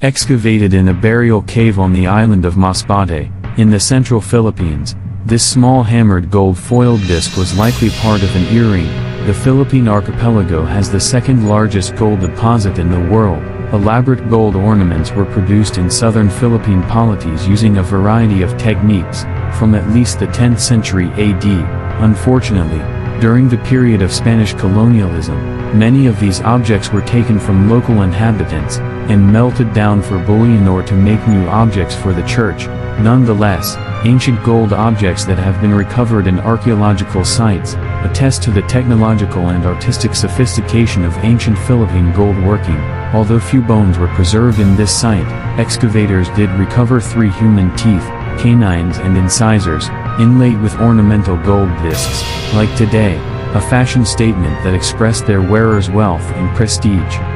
Excavated in a burial cave on the island of Masbate, in the central Philippines, this small hammered gold foiled disc was likely part of an earring. The Philippine archipelago has the second largest gold deposit in the world. Elaborate gold ornaments were produced in southern Philippine polities using a variety of techniques, from at least the 10th century AD. Unfortunately, during the period of Spanish colonialism, many of these objects were taken from local inhabitants, and melted down for bullion or to make new objects for the church. Nonetheless, ancient gold objects that have been recovered in archaeological sites attest to the technological and artistic sophistication of ancient Philippine gold working. Although few bones were preserved in this site, excavators did recover 3 human teeth, canines and incisors, inlaid with ornamental gold discs, like today, a fashion statement that expressed their wearer's wealth and prestige.